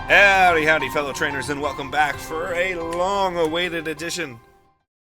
Howdy, howdy, fellow trainers, and welcome back for a long-awaited edition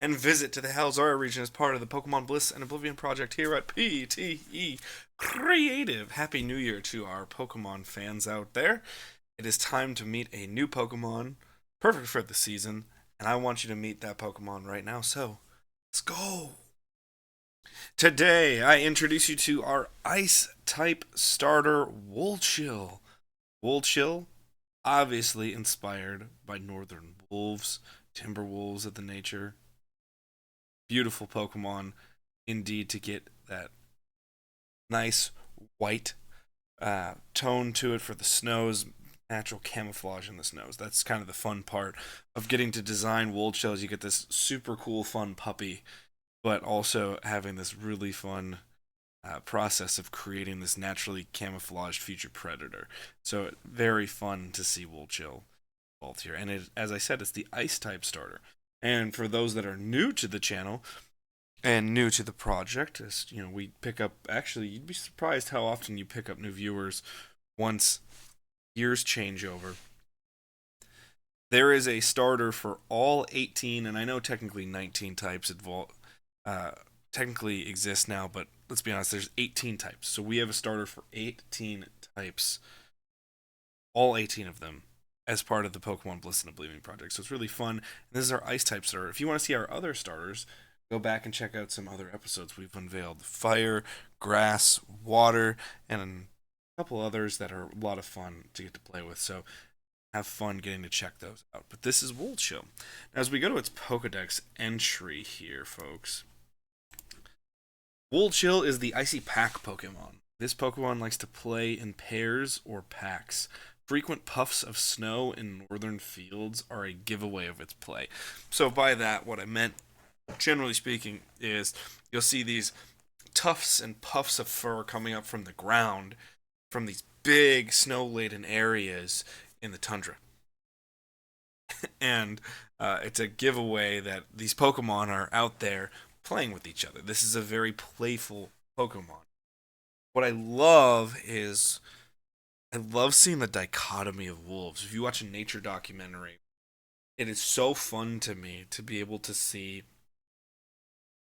and visit to the Halzari region as part of the Pokemon Bliss and Oblivion Project here at PTE Creative. Happy New Year to our Pokemon fans out there. It is time to meet a new Pokemon, perfect for the season, and I want you to meet that Pokemon right now, so let's go! Today, I introduce you to our Ice-type starter, Woolchill. Woolchill, obviously inspired by northern wolves, timber wolves of the nature. Beautiful Pokemon indeed to get that nice white tone to it for the snows, natural camouflage in the snows. That's kind of the fun part of getting to design Woolchill. You get this super cool fun puppy, but also having this really fun process of creating this naturally camouflaged future predator. So very fun to see Woolchill involved here. And as I said, it's the ice type starter. And for those that are new to the channel and new to the project, as you know, we pick up, actually you'd be surprised how often you pick up new viewers once years change over. There is a starter for all 18, and I know technically 19 types technically exist now, but let's be honest, there's 18 types. So we have a starter for 18 types, all 18 of them, as part of the Pokemon Bliss and Oblivion Project. So it's really fun. And this is our Ice type starter. If you want to see our other starters, go back and check out some other episodes we've unveiled. Fire, grass, water, and a couple others that are a lot of fun to get to play with. So have fun getting to check those out. But this is Woolchill. Now as we go to its Pokedex entry here, folks, Woolchill is the Icy Pack Pokemon. This Pokemon likes to play in pairs or packs. Frequent puffs of snow in northern fields are a giveaway of its play. So by that, what I meant, generally speaking, is you'll see these tufts and puffs of fur coming up from the ground from these big snow-laden areas in the tundra. And it's a giveaway that these Pokemon are out there playing with each other. This is a very playful Pokemon. What I love is I love seeing the dichotomy of wolves. If you watch a nature documentary, it is so fun to me to be able to see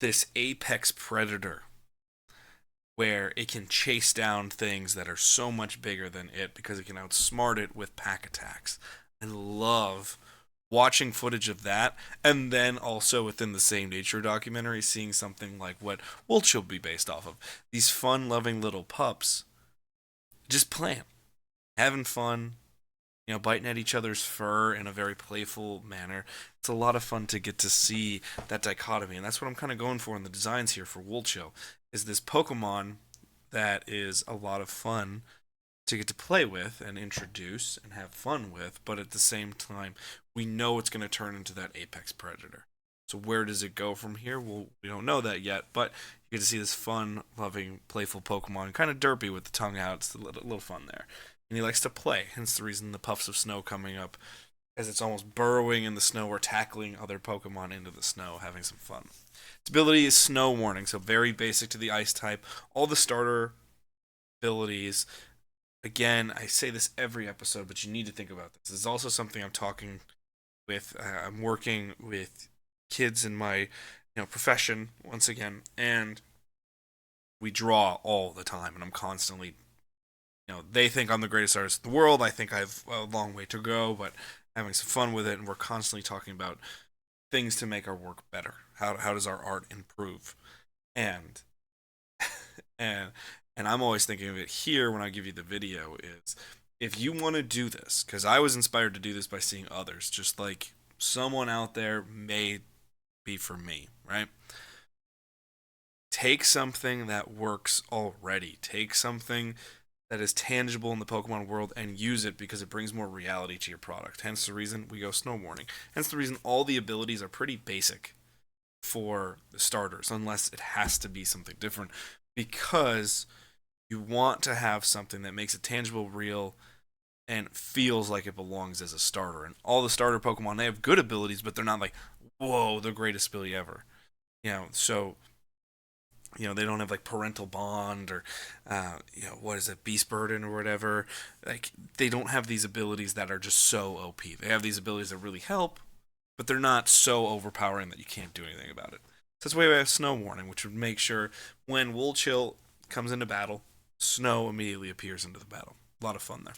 this apex predator where it can chase down things that are so much bigger than it because it can outsmart it with pack attacks. I love watching footage of that, and then also within the same nature documentary, seeing something like what Woolchill will be based off of. These fun-loving little pups just playing, having fun, you know, biting at each other's fur in a very playful manner. It's a lot of fun to get to see that dichotomy, and that's what I'm kind of going for in the designs here for Woolchill, is this Pokemon that is a lot of fun to get to play with and introduce and have fun with, but at the same time, we know it's going to turn into that apex predator. So where does it go from here? Well, we don't know that yet, but you get to see this fun, loving, playful Pokemon, kind of derpy with the tongue out. It's a little fun there. And he likes to play, hence the reason the puffs of snow coming up, as it's almost burrowing in the snow or tackling other Pokemon into the snow, having some fun. Its ability is Snow Warning, so very basic to the Ice type. All the starter abilities, again, I say this every episode, but you need to think about this. This is also something I'm working with kids in my profession once again, and we draw all the time, and I'm constantly, they think I'm the greatest artist in the world. I think I have a long way to go, but having some fun with it, and we're constantly talking about things to make our work better. How does our art improve? And and I'm always thinking of it here when I give you the video is, if you want to do this, because I was inspired to do this by seeing others, just like someone out there may be for me, right? Take something that works already. Take something that is tangible in the Pokemon world and use it because it brings more reality to your product. Hence the reason we go Snow Warning. Hence the reason all the abilities are pretty basic for the starters, unless it has to be something different, because you want to have something that makes it tangible, real, and feels like it belongs as a starter. And all the starter Pokemon, they have good abilities, but they're not like, whoa, the greatest ability ever. So They don't have like parental bond or what is it, beast burden or whatever. Like they don't have these abilities that are just so OP. They have these abilities that really help, but they're not so overpowering that you can't do anything about it. So that's why we have Snow Warning, which would make sure when Wool Chill comes into battle, snow immediately appears into the battle. A lot of fun there.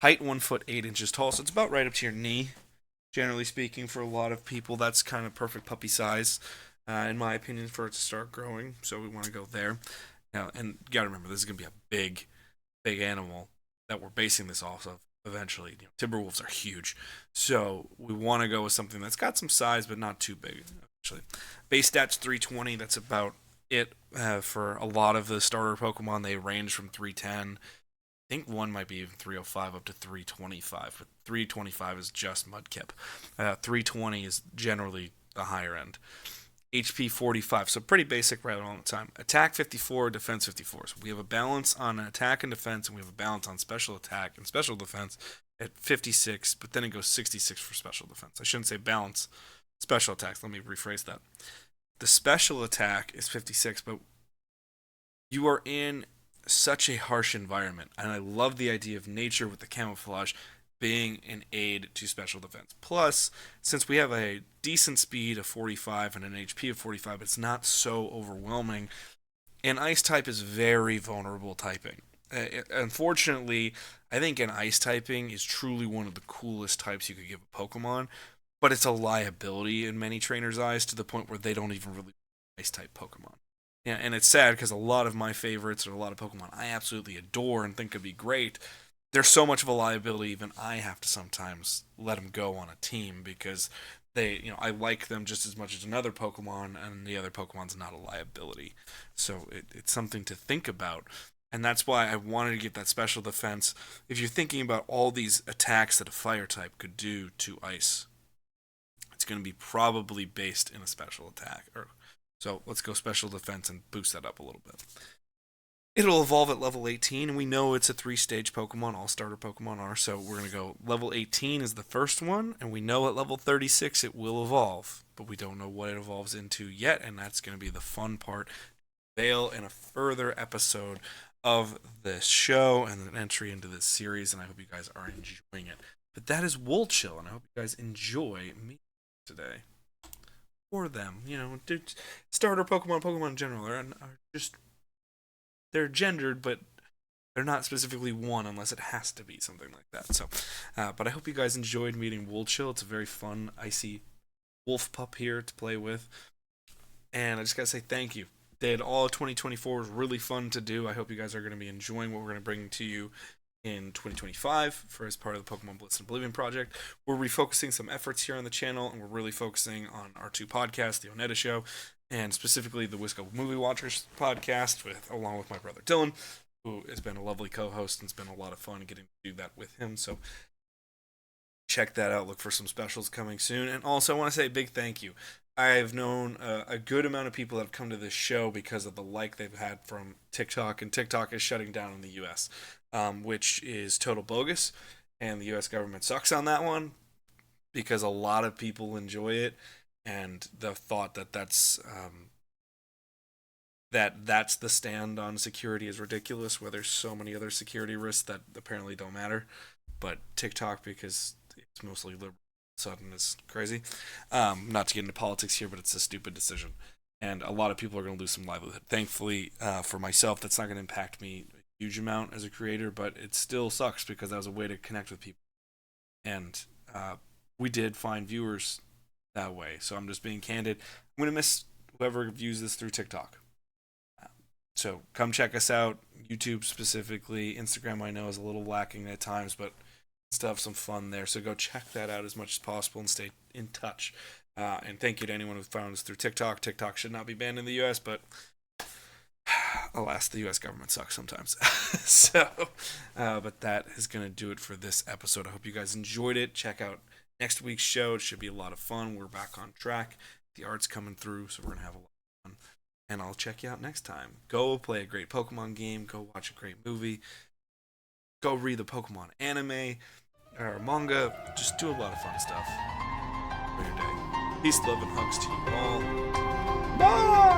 Height 1 foot 8 inches tall, so it's about right up to your knee. Generally speaking, for a lot of people, that's kind of perfect puppy size, in my opinion, for it to start growing. So we want to go there. And you got to remember, this is going to be a big, big animal that we're basing this off of eventually. Timberwolves are huge. So we want to go with something that's got some size, but not too big, actually. Base stats 320, that's about it. For a lot of the starter Pokemon, they range from 310. I think one might be even 305 up to 325, but 325 is just Mudkip. 320 is generally the higher end. HP 45, so pretty basic right all the time. Attack 54, defense 54. So we have a balance on attack and defense, and we have a balance on special attack and special defense at 56, but then it goes 66 for special defense. I shouldn't say balance, special attacks. Let me rephrase that. The special attack is 56, but you are in such a harsh environment, and I love the idea of nature with the camouflage being an aid to special defense. Plus, since we have a decent speed of 45 and an HP of 45, it's not so overwhelming. And ice type is very vulnerable typing. Unfortunately, I think an ice typing is truly one of the coolest types you could give a Pokemon, but it's a liability in many trainers' eyes to the point where they don't even really ice type Pokemon. Yeah, and it's sad because a lot of my favorites or a lot of Pokemon I absolutely adore and think could be great, they're so much of a liability even I have to sometimes let them go on a team because I like them just as much as another Pokemon and the other Pokemon's not a liability. So it's something to think about. And that's why I wanted to get that special defense. If you're thinking about all these attacks that a fire type could do to ice, it's going to be probably based in a special attack. So let's go special defense and boost that up a little bit. It'll evolve at level 18, and we know it's a 3-stage Pokemon. All starter Pokemon are, so we're going to go level 18 is the first one, and we know at level 36 it will evolve, but we don't know what it evolves into yet, and that's going to be the fun part. Veil in a further episode of this show and an entry into this series, and I hope you guys are enjoying it. But that is Wool Chill, and I hope you guys enjoy me today. For them, starter Pokemon in general are just, they're gendered, but they're not specifically one unless it has to be something like that. So, but I hope you guys enjoyed meeting Wool Chill. It's a very fun, icy wolf pup here to play with, and I just gotta say thank you. All of 2024 was really fun to do. I hope you guys are going to be enjoying what we're going to bring to you in 2025 for as part of the Pokemon Bliss Oblivion Project. We're refocusing some efforts here on the channel, and we're really focusing on our two podcasts, the ONETA Show, and specifically the Wisco Movie Watchers podcast, along with my brother Dylan, who has been a lovely co-host, and it's been a lot of fun getting to do that with him. So check that out. Look for some specials coming soon. And also I want to say a big thank you. I've known a good amount of people that have come to this show because of the like they've had from TikTok, and TikTok is shutting down in the U.S., which is total bogus, and the U.S. government sucks on that one because a lot of people enjoy it, and the thought that that's the stand on security is ridiculous, where there's so many other security risks that apparently don't matter. But TikTok, because it's mostly liberal, sudden is crazy. Not to get into politics here, but it's a stupid decision, and a lot of people are going to lose some livelihood. Thankfully, for myself, that's not going to impact me a huge amount as a creator, but it still sucks because that was a way to connect with people, and we did find viewers that way. So I'm just being candid. I'm going to miss whoever views this through TikTok. So come check us out. YouTube specifically, Instagram I know is a little lacking at times, but still have some fun there, so go check that out as much as possible and stay in touch. And thank you to anyone who found us through TikTok. TikTok should not be banned in the US, but alas, the US government sucks sometimes. But that is going to do it for this episode. I hope you guys enjoyed it. Check out next week's show. It should be a lot of fun. We're back on track. The art's coming through, so we're going to have a lot of fun. And I'll check you out next time. Go play a great Pokemon game. Go watch a great movie. Go read the Pokemon anime or manga. Just do a lot of fun stuff for your day. Peace, love, and hugs to you all. Bye!